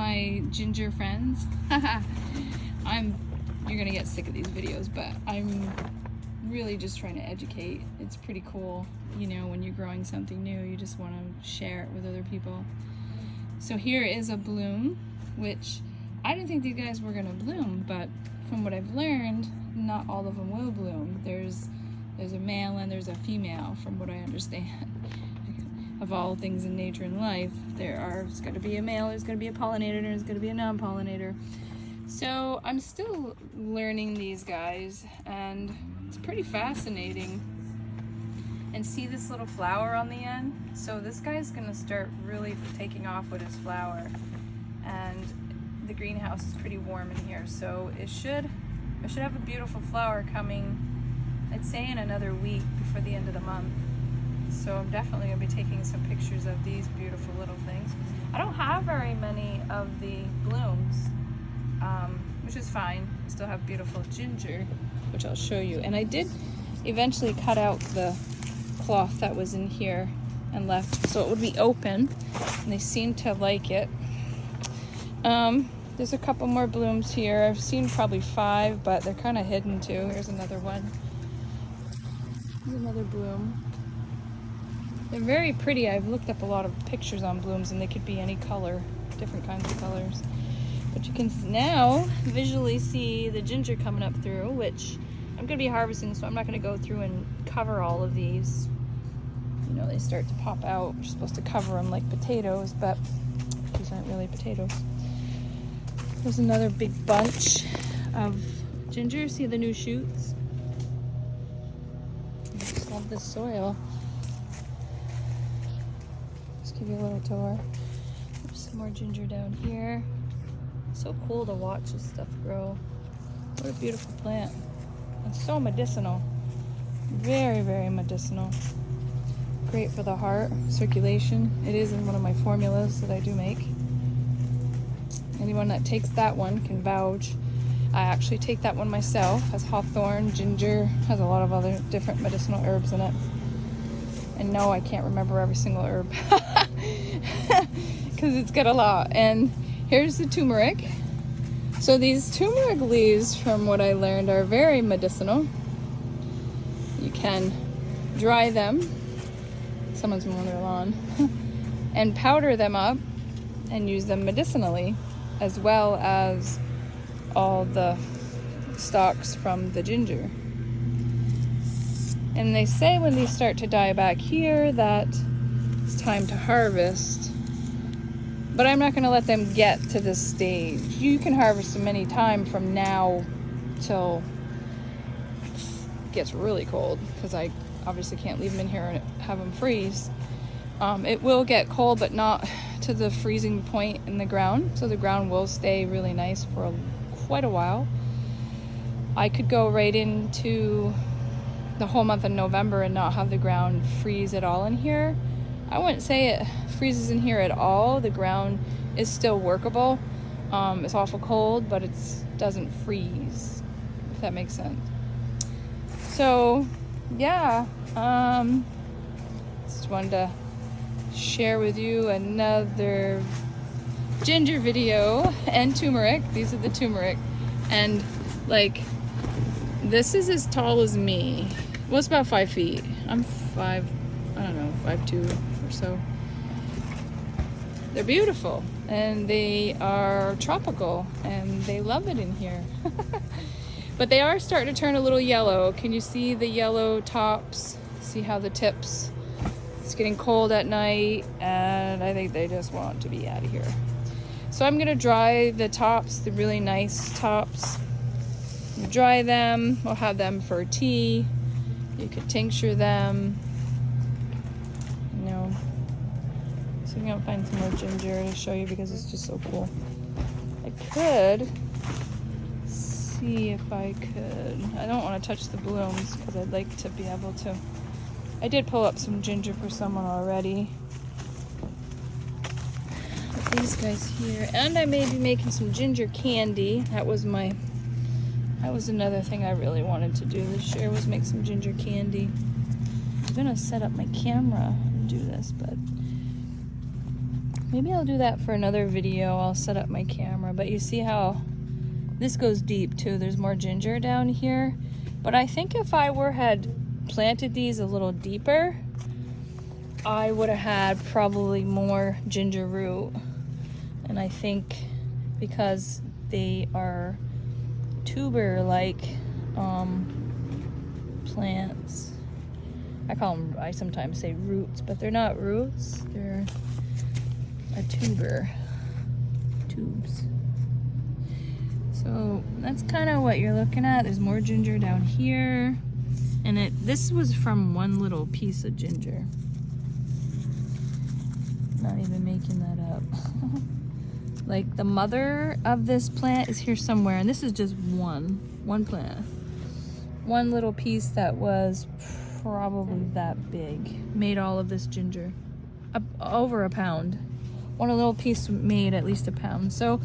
my ginger friends. You're gonna get sick of these videos, but I'm really just trying to educate. It's pretty cool, you know, when you're growing something new, you just want to share it with other people. So here is a bloom, which I didn't think these guys were gonna bloom, but from what I've learned, not all of them will bloom. There's a male and there's a female, from what I understand. Of all things in nature and life, there's got to be a male, there's got to be a pollinator, and there's got to be a non-pollinator. So I'm still learning these guys, and it's pretty fascinating. And see this little flower on the end? So this guy's gonna start really taking off with his flower, and the greenhouse is pretty warm in here, so I should have a beautiful flower coming, I'd say in another week before the end of the month. So I'm definitely gonna be taking some pictures of these beautiful little things. I don't have very many of the blooms, which is fine. I still have beautiful ginger, which I'll show you. And I did eventually cut out the cloth that was in here and left so it would be open, and they seem to like it. There's a couple more blooms here. I've seen probably 5, but they're kind of hidden too. Here's another one. Here's another bloom. They're very pretty. I've looked up a lot of pictures on blooms, and they could be any color, different kinds of colors. But you can now visually see the ginger coming up through, which I'm going to be harvesting, so I'm not going to go through and cover all of these. You know, they start to pop out. You're supposed to cover them like potatoes, but these aren't really potatoes. There's another big bunch of ginger. See the new shoots? I just love this soil. Just give you a little tour. There's some more ginger down here. So cool to watch this stuff grow. What a beautiful plant. It's so medicinal. Very, very medicinal. Great for the heart, circulation. It is in one of my formulas that I do make. Anyone that takes that one can vouch. I actually take that one myself. Has hawthorn, ginger, has a lot of other different medicinal herbs in it. And no, I can't remember every single herb because it's got a lot. And here's the turmeric. So these turmeric leaves, from what I learned, are very medicinal. You can dry them. Someone's mowing their lawn. And powder them up and use them medicinally, as well as all the stalks from the ginger. And they say when these start to die back here that it's time to harvest. But I'm not going to let them get to this stage. You can harvest them any time from now till it gets really cold, because I obviously can't leave them in here and have them freeze. It will get cold, but not to the freezing point in the ground. So the ground will stay really nice for quite a while. I could go right into the whole month of November and not have the ground freeze at all in here. I wouldn't say it freezes in here at all. The ground is still workable. It's awful cold, but it doesn't freeze, if that makes sense. So yeah, just wanted to share with you another ginger video. And turmeric. These are the turmeric, and like, this is as tall as me. Well, it's about 5 feet. I'm 5, I don't know, 5'2" or so. They're beautiful, and they are tropical, and they love it in here. But they are starting to turn a little yellow. Can you see the yellow tops? See how the tips? It's getting cold at night, and I think they just want to be out of here. So I'm gonna dry the tops, the really nice tops. Dry them. We'll have them for tea. You could tincture them. You know. So I'm gonna find some more ginger to show you because it's just so cool. I could see if I could. I don't want to touch the blooms because I'd like to be able to. I did pull up some ginger for someone already. But these guys here, and I may be making some ginger candy. That was another thing I really wanted to do this year, was make some ginger candy. I'm gonna set up my camera and do this, but Maybe I'll do that for another video. I'll set up my camera, but you see how this goes deep too. There's more ginger down here. But I think if I had planted these a little deeper, I would have had probably more ginger root. And I think because they are tuber-like plants, I sometimes say roots, but they're not roots, they're a tuber, tubes. So that's kind of what you're looking at. There's more ginger down here. And this was from one little piece of ginger. Not even making that up. Like the mother of this plant is here somewhere, and this is just one plant. One little piece that was probably that big made all of this ginger. Over a pound. One little piece made at least a pound. So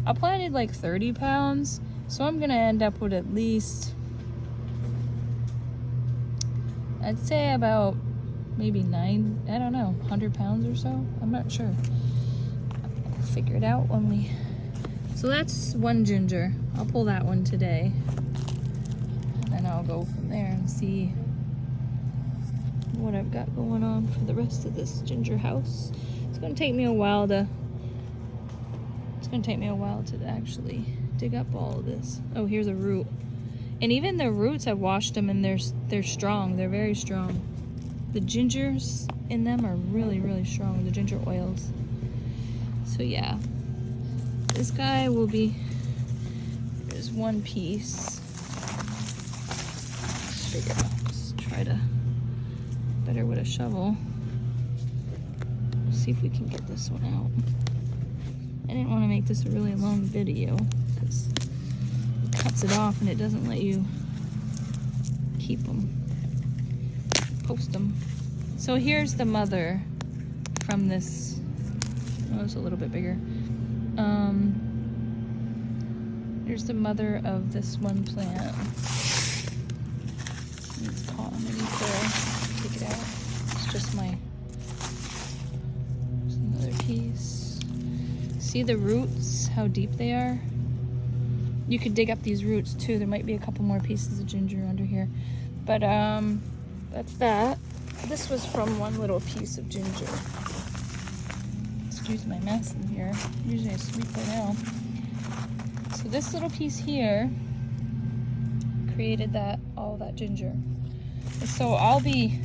I planted like 30 pounds, so I'm gonna end up with at least, I'd say about maybe 100 pounds or so. I'm not sure. I'll figure it out when we. So that's one ginger. I'll pull that one today. And then I'll go from there and see what I've got going on for the rest of this ginger house. It's gonna take me a while to actually dig up all of this. Oh, here's a root. And even the roots, I washed them and they're strong. They're very strong. The gingers in them are really, really strong, the ginger oils. So yeah, this guy will be, there's one piece. Let's try to, better with a shovel. See if we can get this one out. I didn't want to make this a really long video because it cuts it off and it doesn't let you keep them, post them. So here's the mother from this. Oh, it's a little bit bigger. Here's the mother of this one plant. It's caught underneath there. Take it out. It's just there's another piece. See the roots, how deep they are? You could dig up these roots too. There might be a couple more pieces of ginger under here. But that's that. This was from one little piece of ginger. Excuse my mess in here. Usually I sweep by now. So this little piece here created all that ginger. And so I'll be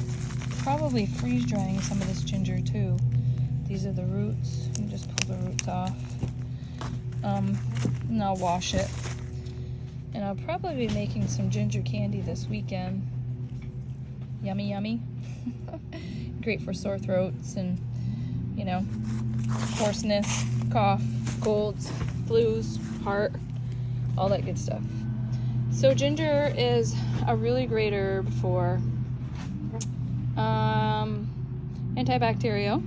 probably freeze drying some of this ginger too. These are the roots. You just pull the roots off. And I'll wash it. And I'll probably be making some ginger candy this weekend. Yummy, yummy. Great for sore throats and, you know, hoarseness, cough, colds, flus, heart, all that good stuff. So ginger is a really great herb for antibacterial.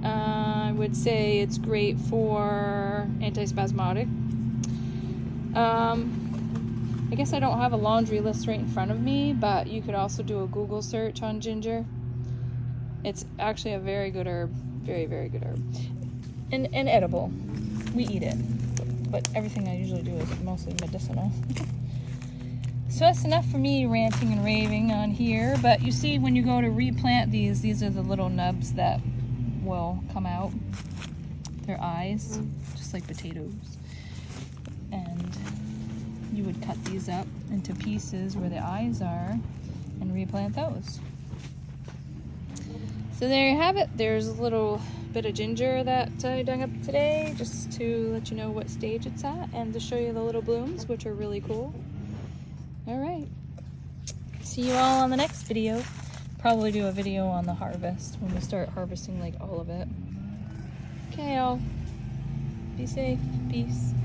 I would say it's great for antispasmodic. I guess I don't have a laundry list right in front of me, but you could also do a Google search on ginger. It's actually a very good herb. Very, very good herb. And edible. We eat it. But everything I usually do is mostly medicinal. So that's enough for me ranting and raving on here. But you see, when you go to replant these are the little nubs that will come out. They're eyes, just like potatoes. And you would cut these up into pieces where the eyes are and replant those. So there you have it. There's a little bit of ginger that I dug up today just to let you know what stage it's at and to show you the little blooms, which are really cool. All right. See you all on the next video. Probably do a video on the harvest when we start harvesting like all of it. Okay, all. Be safe. Peace.